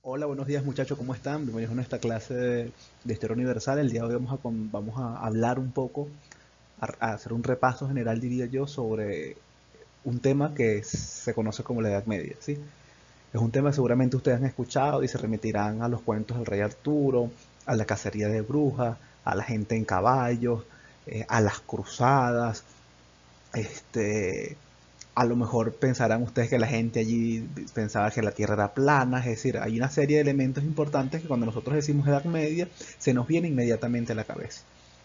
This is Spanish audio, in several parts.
Hola, buenos días muchachos, ¿cómo están? Bienvenidos a nuestra clase de Historia Universal. El día de hoy vamos a hablar un poco, a hacer un repaso general, diría yo, sobre un tema que se conoce como la Edad Media, ¿sí? Es un tema que seguramente ustedes han escuchado y se remitirán a los cuentos del Rey Arturo, a la cacería de brujas, a la gente en caballos, a las cruzadas, este, a lo mejor pensarán ustedes que la gente allí pensaba que la Tierra era plana, es decir, hay una serie de elementos importantes que cuando nosotros decimos Edad Media se nos viene inmediatamente a la cabeza.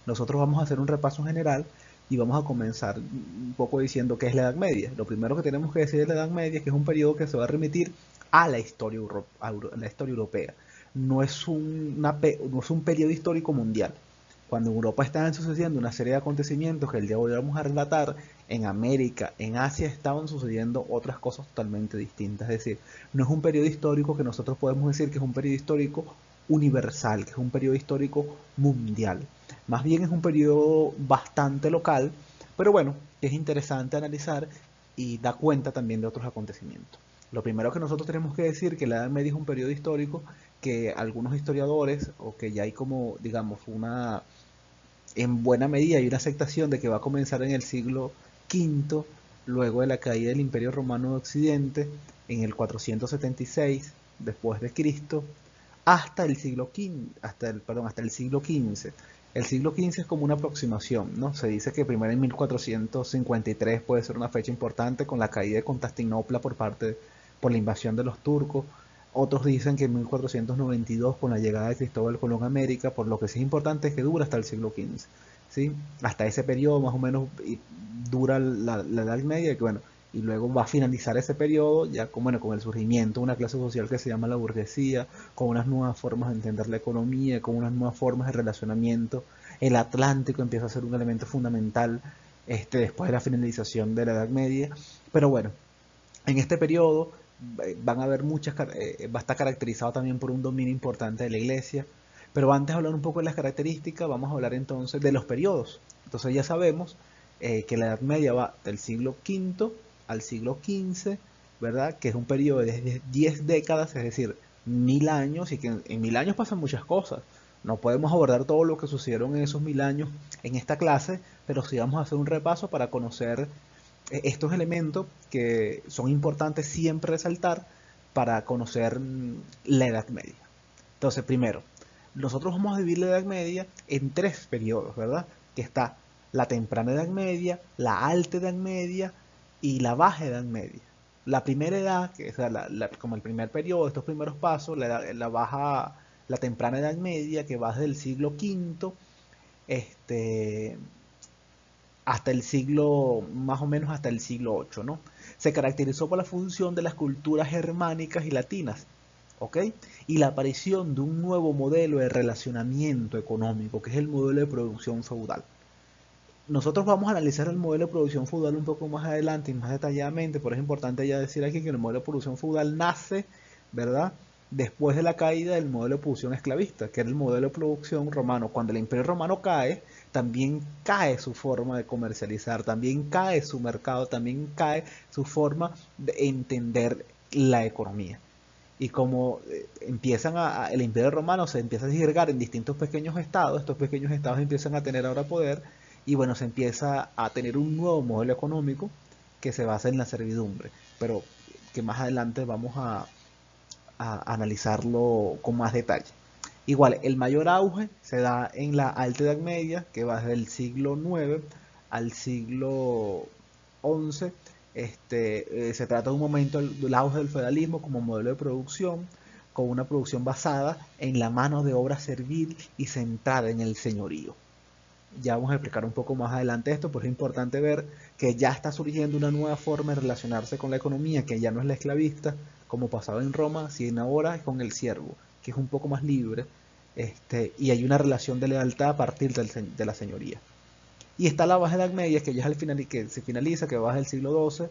Nosotros vamos a hacer un repaso general y vamos a comenzar un poco diciendo qué es la Edad Media. Lo primero que tenemos que decir de la Edad Media es que es un periodo que se va a remitir a la historia, a la historia europea. No es un periodo histórico mundial. Cuando en Europa estaban sucediendo una serie de acontecimientos que el día de hoy vamos a relatar, en América, en Asia estaban sucediendo otras cosas totalmente distintas. Es decir, no es un periodo histórico que nosotros podemos decir que es un periodo histórico universal, que es un periodo histórico mundial. Más bien es un periodo bastante local, pero bueno, es interesante analizar y da cuenta también de otros acontecimientos. Lo primero que nosotros tenemos que decir que la Edad Media es un periodo histórico que algunos historiadores, o que ya hay como, digamos, en buena medida hay una aceptación de que va a comenzar en el siglo V, luego de la caída del Imperio Romano de Occidente, en el 476 después de Cristo, hasta el siglo XV, hasta el siglo XV. El siglo XV es como una aproximación, ¿no? Se dice que primero en 1453 puede ser una fecha importante con la caída de Constantinopla por la invasión de los turcos. Otros dicen que en 1492 con la llegada de Cristóbal Colón a América, por lo que sí es importante es que dura hasta el siglo XV, ¿sí? Hasta ese periodo más o menos dura la Edad Media, que bueno, y luego va a finalizar ese periodo ya con, bueno, con el surgimiento de una clase social que se llama la burguesía, con unas nuevas formas de entender la economía, con unas nuevas formas de relacionamiento. El Atlántico empieza a ser un elemento fundamental después de la finalización de la Edad Media. Pero bueno, en este periodo van a haber va a estar caracterizado también por un dominio importante de la iglesia. Pero antes de hablar un poco de las características, vamos a hablar entonces de los periodos. Entonces ya sabemos que la Edad Media va del siglo V al siglo XV, ¿verdad? Que es un periodo de 10 décadas, es decir, 1000 años, y que en 1000 años pasan muchas cosas. No podemos abordar todo lo que sucedieron en esos 1000 años en esta clase, pero sí vamos a hacer un repaso para conocer estos elementos que son importantes siempre resaltar para conocer la Edad Media. Entonces, primero, nosotros vamos a dividir la Edad Media en tres periodos, ¿verdad? Que está la temprana Edad Media, la alta Edad Media y la baja Edad Media. La primera edad, que es como el primer periodo, estos primeros pasos, la temprana Edad Media, que va desde el siglo V este, hasta el siglo, más o menos hasta el siglo VIII, ¿no? Se caracterizó por la función de las culturas germánicas y latinas, ¿ok? Y la aparición de un nuevo modelo de relacionamiento económico, que es el modelo de producción feudal. Nosotros vamos a analizar el modelo de producción feudal un poco más adelante y más detalladamente, pero es importante ya decir aquí que el modelo de producción feudal nace, ¿verdad? Después de la caída del modelo de producción esclavista, que era el modelo de producción romano. Cuando el imperio romano cae, también cae su forma de comercializar, también cae su mercado, también cae su forma de entender la economía. Y como el imperio romano se empieza a disgregar en distintos pequeños estados, estos pequeños estados empiezan a tener ahora poder y bueno, se empieza a tener un nuevo modelo económico que se basa en la servidumbre, pero que más adelante a analizarlo con más detalle. Igual, el mayor auge se da en la Alta Edad Media, que va desde el siglo IX al siglo XI. Se trata de un momento del auge del feudalismo como modelo de producción, con una producción basada en la mano de obra servil y centrada en el señorío. Ya vamos a explicar un poco más adelante esto, pero es importante ver que ya está surgiendo una nueva forma de relacionarse con la economía, que ya no es la esclavista, como pasaba en Roma, sino ahora es con el siervo, que es un poco más libre, y hay una relación de lealtad a partir de la señoría. Y está la Baja Edad Media, que ya es el final, que se finaliza, que va desde el siglo XII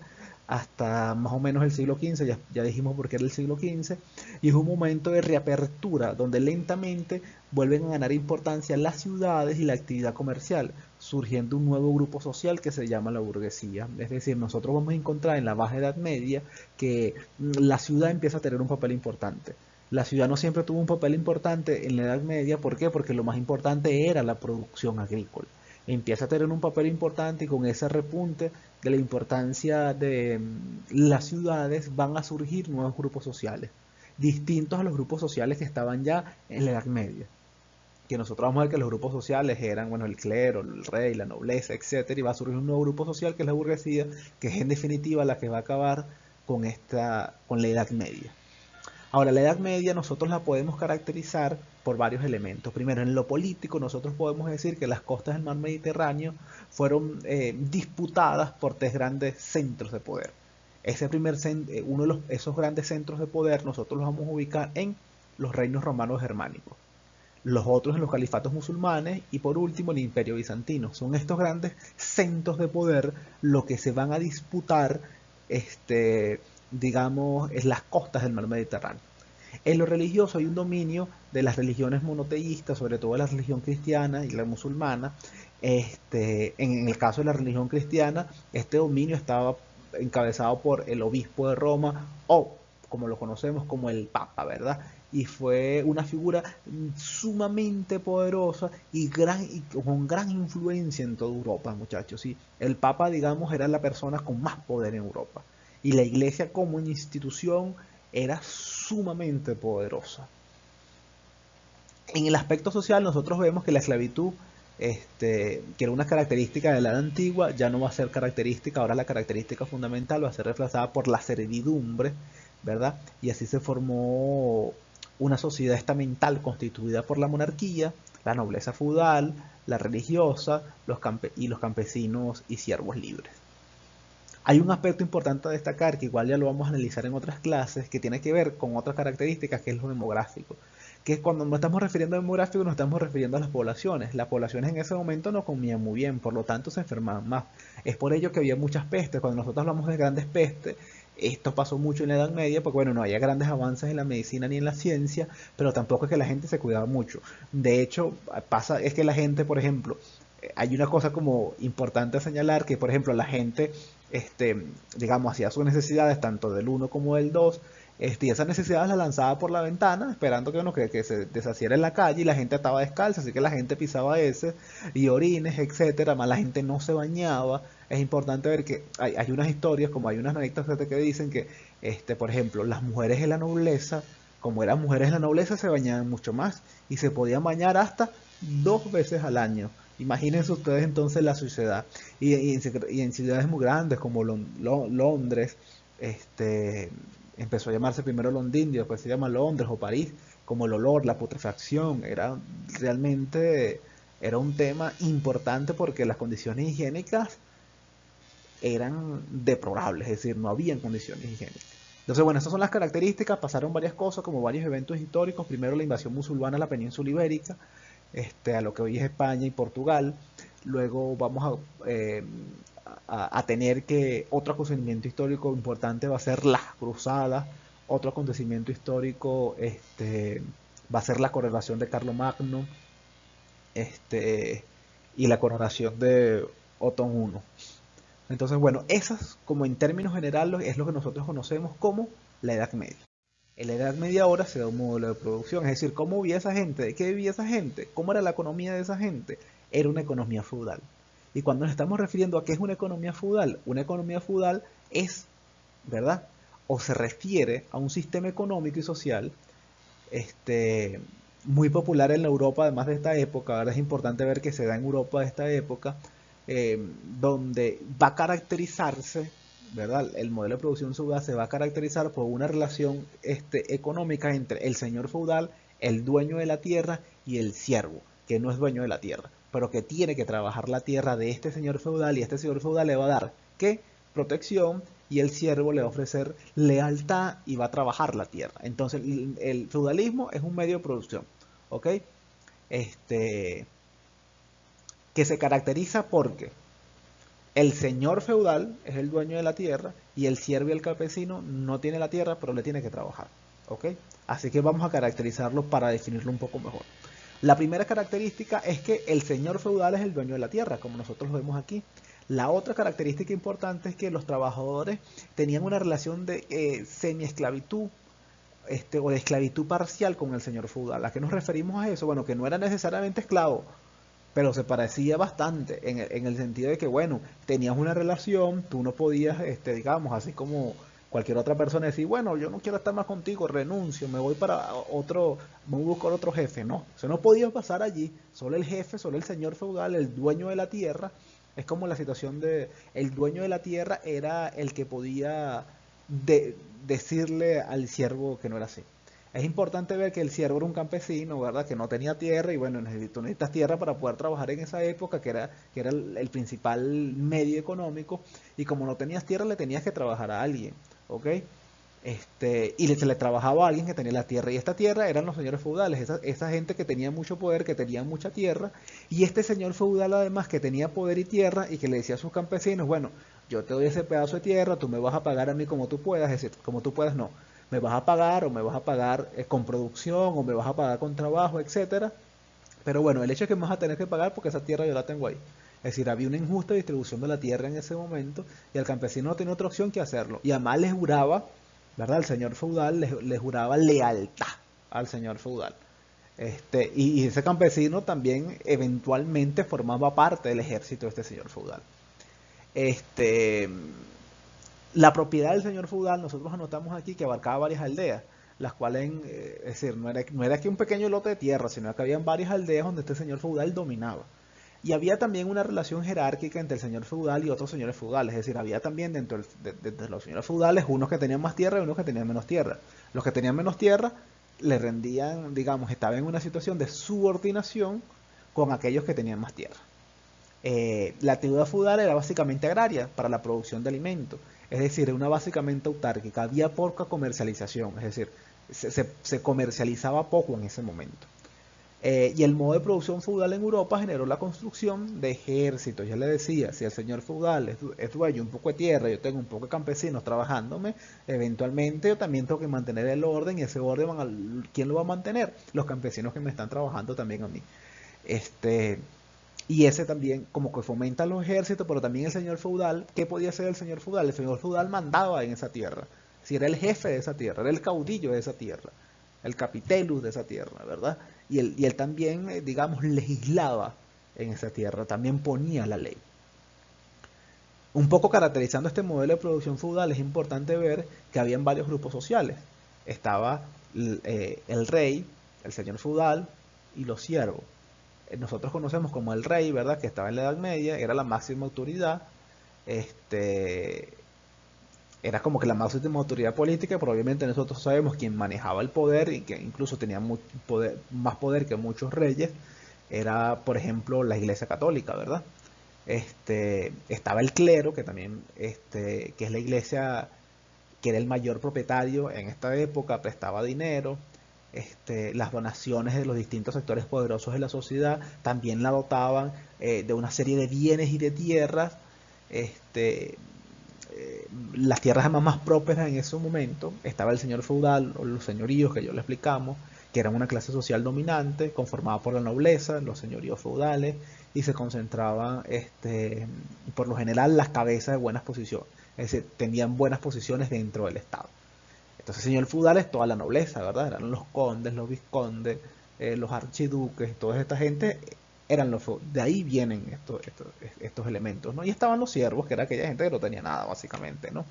hasta más o menos el siglo XV, ya dijimos por qué era el siglo XV, y es un momento de reapertura, donde lentamente vuelven a ganar importancia las ciudades y la actividad comercial, surgiendo un nuevo grupo social que se llama la burguesía. Es decir, nosotros vamos a encontrar en la Baja Edad Media que la ciudad empieza a tener un papel importante. La ciudad no siempre tuvo un papel importante en la Edad Media. ¿Por qué? Porque lo más importante era la producción agrícola. Empieza a tener un papel importante y con ese repunte de la importancia de las ciudades van a surgir nuevos grupos sociales, distintos a los grupos sociales que estaban ya en la Edad Media. Que nosotros vamos a ver que los grupos sociales eran, bueno, el clero, el rey, la nobleza, etcétera, y va a surgir un nuevo grupo social que es la burguesía, que es en definitiva la que va a acabar con la Edad Media. Ahora, la Edad Media nosotros la podemos caracterizar por varios elementos. Primero, en lo político, nosotros podemos decir que las costas del mar Mediterráneo fueron disputadas por tres grandes centros de poder. Uno de esos grandes centros de poder nosotros los vamos a ubicar en los reinos romanos germánicos, los otros en los califatos musulmanes y por último el imperio bizantino. Son estos grandes centros de poder lo que se van a disputar, digamos, en las costas del mar Mediterráneo. En lo religioso hay un dominio de las religiones monoteístas, sobre todo la religión cristiana y la musulmana. En el caso de la religión cristiana, este dominio estaba encabezado por el obispo de Roma, o como lo conocemos como el Papa, ¿verdad? Y fue una figura sumamente poderosa y con gran influencia en toda Europa, muchachos. ¿Sí? El Papa, digamos, era la persona con más poder en Europa. Y la Iglesia como institución era sumamente poderosa. En el aspecto social nosotros vemos que la esclavitud, que era una característica de la edad antigua, ya no va a ser característica. Ahora la característica fundamental va a ser reemplazada por la servidumbre, ¿verdad? Y así se formó una sociedad estamental constituida por la monarquía, la nobleza feudal, la religiosa, y los campesinos y siervos libres. Hay un aspecto importante a destacar, que igual ya lo vamos a analizar en otras clases, que tiene que ver con otras características, que es lo demográfico. Que es cuando nos estamos refiriendo a demográfico, nos estamos refiriendo a las poblaciones. Las poblaciones en ese momento no comían muy bien, por lo tanto se enfermaban más. Es por ello que había muchas pestes. Cuando nosotros hablamos de grandes pestes, esto pasó mucho en la Edad Media, porque bueno, no había grandes avances en la medicina ni en la ciencia, pero tampoco es que la gente se cuidaba mucho. De hecho, es que la gente, por ejemplo, hay una cosa como importante a señalar, que por ejemplo la gente, digamos, hacía sus necesidades tanto del uno como del 2, y esas necesidades las lanzaba por la ventana, esperando que, bueno, que se deshaciera en la calle, y la gente estaba descalza, así que la gente pisaba ese, y orines, etcétera, más la gente no se bañaba. Es importante ver que hay unas historias, como hay unas anécdotas que dicen que, por ejemplo, las mujeres de la nobleza, como eran mujeres de la nobleza, se bañaban mucho más, y se podían bañar hasta 2 veces al año. Imagínense ustedes entonces la sociedad. Y en ciudades muy grandes como Londres, empezó a llamarse primero Londinio, después se llama Londres o París, como el olor, la putrefacción, realmente era un tema importante porque las condiciones higiénicas eran deplorables, es decir, no habían condiciones higiénicas. Entonces, bueno, estas son las características. Pasaron varias cosas, como varios eventos históricos. Primero, la invasión musulmana a la península ibérica, a lo que hoy es España y Portugal. Luego vamos a tener que otro acontecimiento histórico importante va a ser las cruzadas. Otro acontecimiento histórico va a ser la coronación de Carlomagno, y la coronación de Otón I. Entonces, bueno, esas, como en términos generales, es lo que nosotros conocemos como la Edad Media. En la Edad Media ahora se da un modelo de producción, es decir, ¿cómo vivía esa gente? ¿De qué vivía esa gente? ¿Cómo era la economía de esa gente? Era una economía feudal. Y cuando nos estamos refiriendo a qué es una economía feudal es, ¿verdad? O se refiere a un sistema económico y social muy popular en la Europa, además de esta época. Ahora es importante ver que se da en Europa de esta época, donde va a caracterizarse, ¿verdad? El modelo de producción feudal se va a caracterizar por una relación económica entre el señor feudal, el dueño de la tierra, y el siervo, que no es dueño de la tierra, pero que tiene que trabajar la tierra de este señor feudal, y este señor feudal le va a dar, ¿qué? Protección, y el siervo le va a ofrecer lealtad y va a trabajar la tierra. Entonces el feudalismo es un medio de producción, ¿ok? Que se caracteriza porque el señor feudal es el dueño de la tierra y el siervo y el campesino no tiene la tierra, pero le tiene que trabajar, ¿ok? Así que vamos a caracterizarlo para definirlo un poco mejor. La primera característica es que el señor feudal es el dueño de la tierra, como nosotros lo vemos aquí. La otra característica importante es que los trabajadores tenían una relación de semi-esclavitud o de esclavitud parcial con el señor feudal. ¿A qué nos referimos a eso? Bueno, que no era necesariamente esclavo, pero se parecía bastante en el sentido de que, bueno, tenías una relación, tú no podías, digamos, así como cualquier otra persona decir, bueno, yo no quiero estar más contigo, renuncio, me voy para otro, me voy a buscar otro jefe. No, eso no podía pasar allí. Solo el jefe, solo el señor feudal, el dueño de la tierra. Es como la situación de, el dueño de la tierra era el que podía de, decirle al siervo que no era así. Es importante ver que el siervo era un campesino, ¿verdad? Que no tenía tierra y bueno, necesitas tierra para poder trabajar en esa época, que era el principal medio económico, y como no tenías tierra le tenías que trabajar a alguien, ¿ok? Se le trabajaba a alguien que tenía la tierra, y esta tierra eran los señores feudales, esa gente que tenía mucho poder, que tenía mucha tierra, y este señor feudal además que tenía poder y tierra, y que le decía a sus campesinos, bueno, yo te doy ese pedazo de tierra, tú me vas a pagar a mí como tú puedas, es decir, como tú puedas no, me vas a pagar o me vas a pagar con producción o me vas a pagar con trabajo, etcétera. Pero bueno, el hecho es que me vas a tener que pagar porque esa tierra yo la tengo ahí. Es decir, había una injusta distribución de la tierra en ese momento y el campesino no tenía otra opción que hacerlo. Y además les juraba, ¿verdad? El señor feudal les juraba lealtad al señor feudal. Y ese campesino también eventualmente formaba parte del ejército de este señor feudal. Este, la propiedad del señor feudal, nosotros anotamos aquí que abarcaba varias aldeas, las cuales, es decir, no era que un pequeño lote de tierra, sino que habían varias aldeas donde este señor feudal dominaba. Y había también una relación jerárquica entre el señor feudal y otros señores feudales, es decir, había también dentro de los señores feudales unos que tenían más tierra y unos que tenían menos tierra. Los que tenían menos tierra le rendían, digamos, estaban en una situación de subordinación con aquellos que tenían más tierra. La actividad feudal era básicamente agraria para la producción de alimentos, es decir, era una básicamente autárquica, había poca comercialización, es decir, se comercializaba poco en ese momento. Y el modo de producción feudal en Europa generó la construcción de ejércitos. Ya le decía, si el señor feudal es dueño un poco de tierra, yo tengo un poco de campesinos trabajándome, eventualmente yo también tengo que mantener el orden y ese orden, ¿quién lo va a mantener? Los campesinos que me están trabajando también a mí. Este, y ese también como que fomenta los ejércitos, pero también el señor feudal, ¿qué podía hacer el señor feudal? El señor feudal mandaba en esa tierra. Si era el jefe de esa tierra, era el caudillo de esa tierra, el capitelus de esa tierra, ¿verdad? Y él también, digamos, legislaba en esa tierra, también ponía la ley. Un poco caracterizando este modelo de producción feudal es importante ver que habían varios grupos sociales. Estaba el rey, el señor feudal y los siervos. Nosotros conocemos como el rey, ¿verdad? Que estaba en la Edad Media, era la máxima autoridad, este, era como que la máxima autoridad política, pero obviamente nosotros sabemos quién manejaba el poder y que incluso tenía más poder que muchos reyes, era, por ejemplo, la Iglesia Católica, ¿verdad? Estaba el clero, que también, que es la iglesia que era el mayor propietario en esta época, prestaba dinero. Las donaciones de los distintos sectores poderosos de la sociedad también la dotaban de una serie de bienes y de tierras. Este, las tierras más prósperas en ese momento estaba el señor feudal o los señoríos que ya le explicamos, que eran una clase social dominante conformada por la nobleza, los señoríos feudales, y se concentraban por lo general las cabezas de buenas posiciones, es decir, tenían buenas posiciones dentro del Estado. Entonces, señor feudal es toda la nobleza, ¿verdad? Eran los condes, los vizcondes, los archiduques, toda esta gente eran los feudales. De ahí vienen estos elementos, ¿no? Y estaban los siervos, que era aquella gente que no tenía nada, básicamente, ¿no?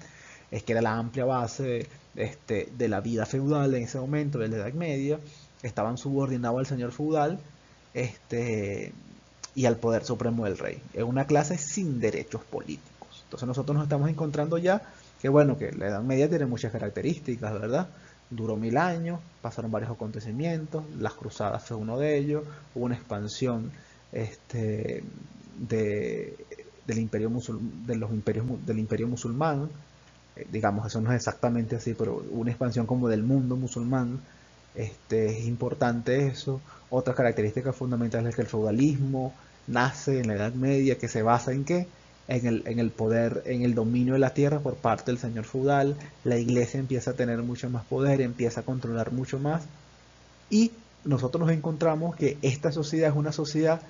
Es que era la amplia base de la vida feudal en ese momento, de la Edad Media. Estaban subordinados al señor feudal y al poder supremo del rey. Es una clase sin derechos políticos. Entonces nosotros nos estamos encontrando ya que bueno, que la Edad Media tiene muchas características, ¿verdad? Duró 1000 años, pasaron varios acontecimientos, las cruzadas fue uno de ellos, hubo una expansión de, del imperio del imperio musulmán, digamos, eso no es exactamente así, pero hubo una expansión como del mundo musulmán, es importante eso. Otra característica fundamental es que el feudalismo nace en la Edad Media, que se basa en qué? En el poder, en el dominio de la tierra por parte del señor feudal. La iglesia empieza a tener mucho más poder, empieza a controlar mucho más, y nosotros nos encontramos que esta sociedad es una sociedad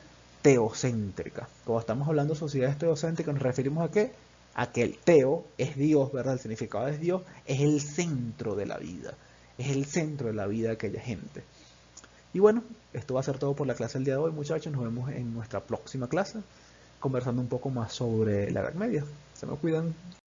teocéntrica. Cuando estamos hablando de sociedades teocéntricas, nos referimos a qué? A que el teo es Dios, ¿verdad? El significado es Dios, es el centro de la vida. es el centro de la vida de aquella gente. Y bueno, esto va a ser todo por la clase del día de hoy, muchachos. Nos vemos en nuestra próxima clase, conversando un poco más sobre la Edad Media. Se me cuidan.